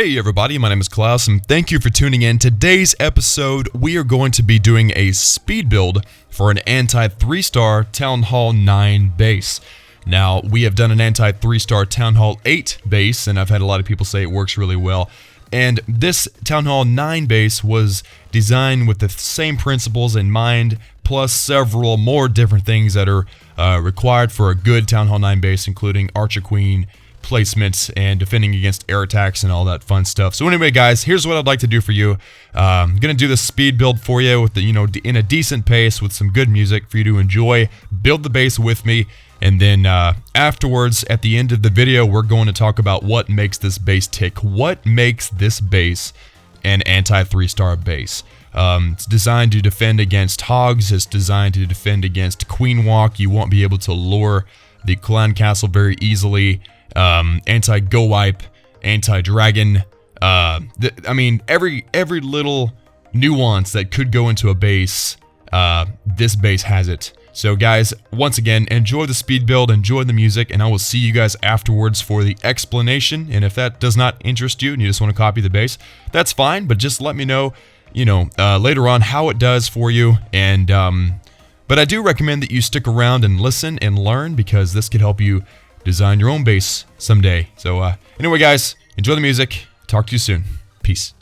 Hey everybody, my name is Klaus and thank you for tuning in. Today's episode, we are going to be doing a speed build for an anti 3-star Town Hall 9 base. Now, we have done an anti 3-star Town Hall 8 base, and I've had a lot of people say it works really well. And this Town Hall 9 base was designed with the same principles in mind, plus several more different things that are required for a good Town Hall 9 base, including Archer Queen placements and defending against air attacks and all that fun stuff. So anyway, guys, here's what I'd like to do for you. I'm gonna do this speed build for you with the in a decent pace with some good music for you to enjoy. Build the base with me, and then afterwards, at the end of the video, we're going to talk about what makes this base tick. What makes this base an anti 3-star base? It's designed to defend against hogs. It's designed to defend against queen walk. You won't be able to lure the clan castle very easily. Anti-Gowipe, anti-dragon, I mean, every little nuance that could go into a base, this base has it. So guys, once again, enjoy the speed build, enjoy the music, and I will see you guys afterwards for the explanation. And if that does not interest you and you just want to copy the base, that's fine, but just let me know, later on how it does for you. And, but I do recommend that you stick around and listen and learn, because this could help you design your own base someday. So anyway, guys, enjoy the music. Talk to you soon. Peace.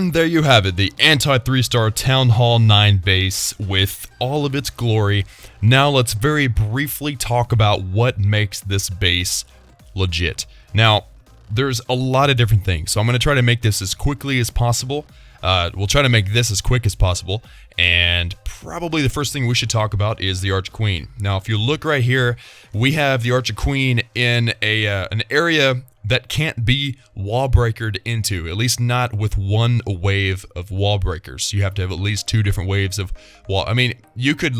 And there you have it, the anti-3-star Town Hall 9 base with all of its glory. Now let's very briefly talk about what makes this base legit. Now, there's a lot of different things, so I'm going to try to make this as quickly as possible. We'll try to make this as quick as possible, and probably the first thing we should talk about is the Archer Queen. Now, if you look right here, we have the Archer Queen in an area that can't be wall breakered into, at least not with one wave of wall breakers. You have to have at least 2 different waves of wall. I mean, you could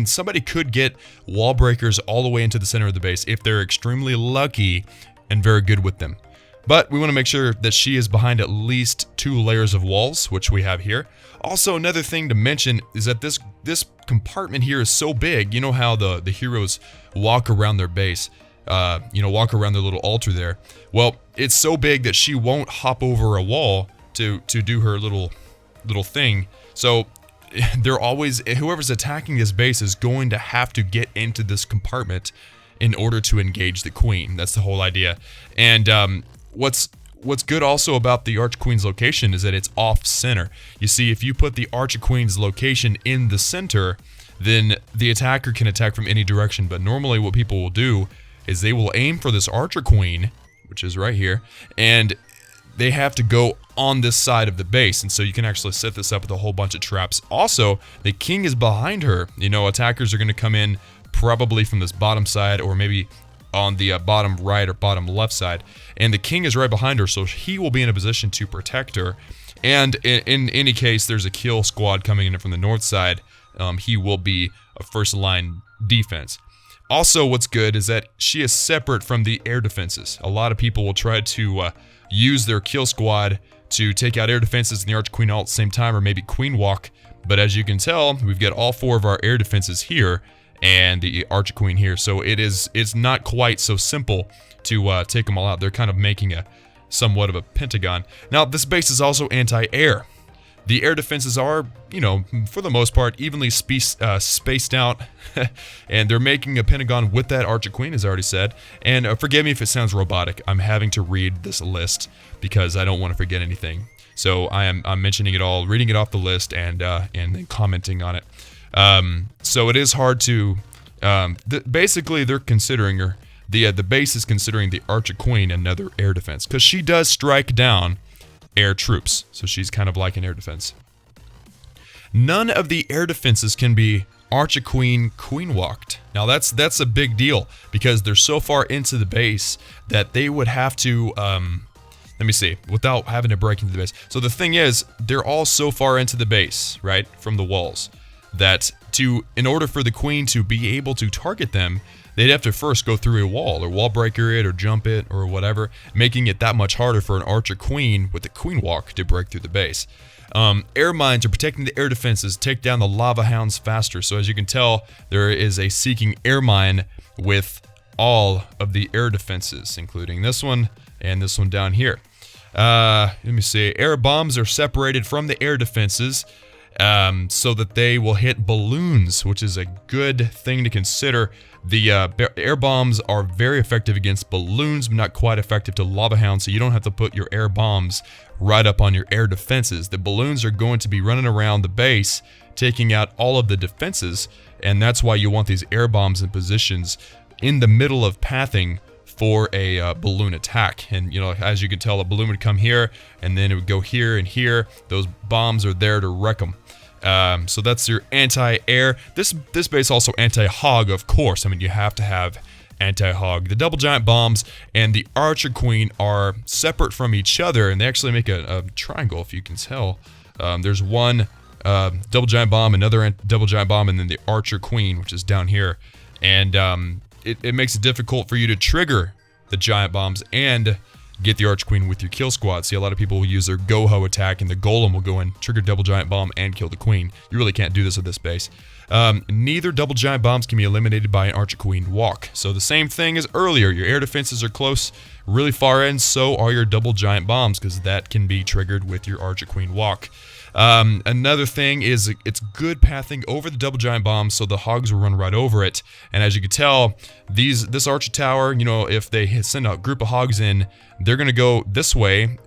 somebody could get wall breakers all the way into the center of the base if they're extremely lucky and very good with them. But we want to make sure that she is behind at least 2 layers of walls, which we have here. Also, another thing to mention is that this compartment here is so big. You know how the heroes walk around their base, walk around their little altar there. Well, it's so big that she won't hop over a wall to do her little thing. So they're always, whoever's attacking this base is going to have to get into this compartment in order to engage the queen. That's the whole idea. And what's good also about the Archer Queen's location is that it's off center. You see, if you put the Archer Queen's location in the center, then the attacker can attack from any direction. But normally what people will do is they will aim for this Archer Queen, which is right here, and they have to go on this side of the base, and so you can actually set this up with a whole bunch of traps. Also, the king is behind her. You know, attackers are going to come in probably from this bottom side, or maybe on the bottom right or bottom left side, and the king is right behind her, so he will be in a position to protect her. And in any case, there's a kill squad coming in from the north side. He will be a first line defense. Also, what's good is that she is separate from the air defenses. A lot of people will try to use their kill squad to take out air defenses and the Archer Queen all at the same time, or maybe queen walk. But as you can tell, we've got all 4 of our air defenses here and the Archer Queen here. So it's not quite so simple to take them all out. They're kind of making a somewhat of a pentagon. Now, this base is also anti-air. The air defenses are, for the most part, evenly spaced out, and they're making a pentagon with that Archer Queen, as I already said. And forgive me if it sounds robotic. I'm having to read this list because I don't want to forget anything. So I'm mentioning it all, reading it off the list, and then commenting on it. So it is hard to. Basically, they're considering her. The base is considering the Archer Queen another air defense because she does strike down air troops, so she's kind of like an air defense. None of the air defenses can be Archer Queen walked. Now that's a big deal because they're so far into the base that they would have to let me see, without having to break into the base. So the thing is, they're all so far into the base, right, from the walls, that in order for the queen to be able to target them, they'd have to first go through a wall, or wall breaker it, or jump it, or whatever, making it that much harder for an Archer Queen with the queen walk to break through the base. Air mines are protecting the air defenses, take down the lava hounds faster. So as you can tell, there is a seeking air mine with all of the air defenses, including this one and this one down here. Let me see. Air bombs are separated from the air defenses so that they will hit balloons, which is a good thing to consider. The air bombs are very effective against balloons, but not quite effective to lava hounds, so you don't have to put your air bombs right up on your air defenses. The balloons are going to be running around the base, taking out all of the defenses, and that's why you want these air bombs in positions in the middle of pathing for a balloon attack. And as you can tell, a balloon would come here, and then it would go here and here. Those bombs are there to wreck them. So that's your anti-air. This base also anti-hog, of course. I mean, you have to have anti-hog. The double giant bombs and the Archer Queen are separate from each other, and they actually make a triangle, if you can tell. There's one double giant bomb, another double giant bomb, and then the Archer Queen, which is down here. And it makes it difficult for you to trigger the giant bombs and get the Archer Queen with your kill squad. See, a lot of people will use their Goho attack, and the Golem will go in, trigger double giant bomb, and kill the Queen. You really can't do this with this base. Neither double giant bombs can be eliminated by an Archer Queen walk. So the same thing as earlier. Your air defenses are close, really far in, so are your double giant bombs, because that can be triggered with your Archer Queen walk. Another thing is it's good pathing over the double giant bombs, so the hogs will run right over it. And as you can tell, this archer tower, if they send a group of hogs in, they're going to go this way,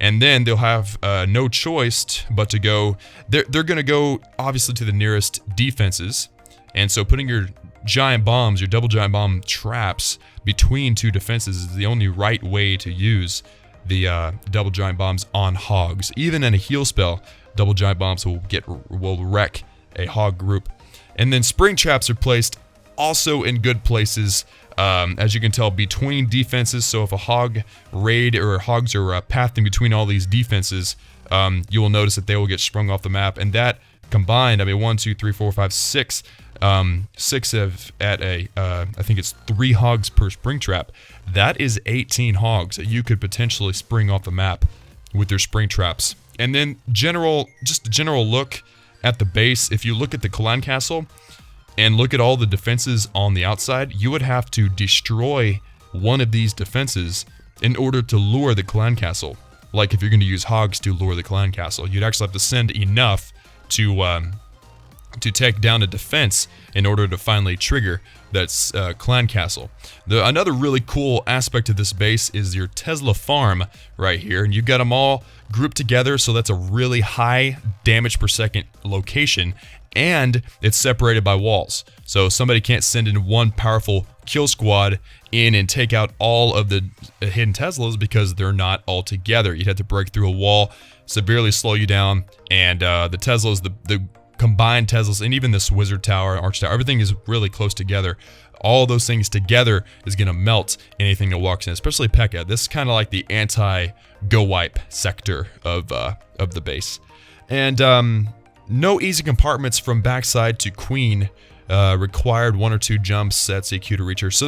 And then they'll have no choice but to go, they're going to go obviously to the nearest defenses. And so putting your giant bombs, your double giant bomb traps between two defenses is the only right way to use the double giant bombs on hogs. Even in a heal spell, double giant bombs will wreck a hog group. And then spring traps are placed also in good places, as you can tell, between defenses. So if a hog raid or hogs are pathing between all these defenses, you will notice that they will get sprung off the map. And that combined, I mean, 1, 2, 3, 4, 5, 6. 6 at a, I think it's 3 hogs per spring trap. That is 18 hogs that you could potentially spring off the map with your spring traps. And then just a general look at the base. If you look at the clan castle and look at all the defenses on the outside, you would have to destroy one of these defenses in order to lure the clan castle. Like if you're going to use hogs to lure the clan castle, you'd actually have to send enough to take down a defense in order to finally trigger that clan castle. Another really cool aspect of this base is your Tesla farm right here, and you've got them all grouped together, so that's a really high damage per second location, and it's separated by walls. So somebody can't send in one powerful kill squad in and take out all of the hidden Teslas because they're not all together. You'd have to break through a wall, severely slow you down, and the Teslas, the combined Teslas, and even this wizard tower, arch tower, everything is really close together. All those things together is going to melt anything that walks in, especially P.E.K.K.A. This is kind of like the anti-Gowipe sector of the base. And no easy compartments from backside to queen. Required 1 or 2 jumps at CQ to reach her. So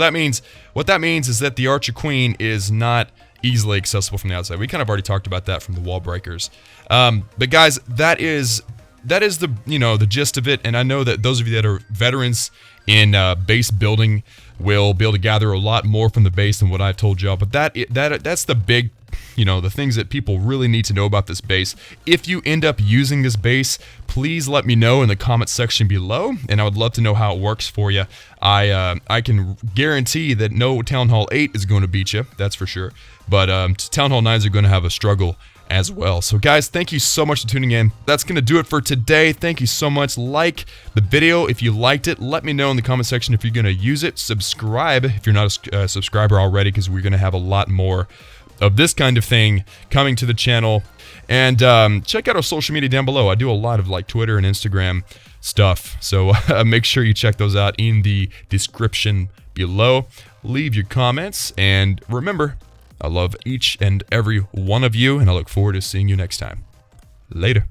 what that means is that the Archer Queen is not easily accessible from the outside. We kind of already talked about that from the wall breakers. But guys, that is the, you know, the gist of it. And I know that those of you that are veterans in base building will be able to gather a lot more from the base than what I've told y'all. But that's the big, you know, the things that people really need to know about this base. If you end up using this base, please let me know in the comment section below, and I would love to know how it works for you. I can guarantee that no Town Hall 8 is going to beat you, that's for sure. But Town Hall 9s are going to have a struggle as well. So guys, thank you so much for tuning in. That's going to do it for today. Thank you so much. Like the video if you liked it. Let me know in the comment section if you're going to use it. Subscribe if you're not a subscriber already, because we're going to have a lot more of this kind of thing coming to the channel. And check out our social media down below. I do a lot of like Twitter and Instagram stuff, so make sure you check those out in the description below. Leave your comments, and remember, I love each and every one of you, and I look forward to seeing you next time. Later.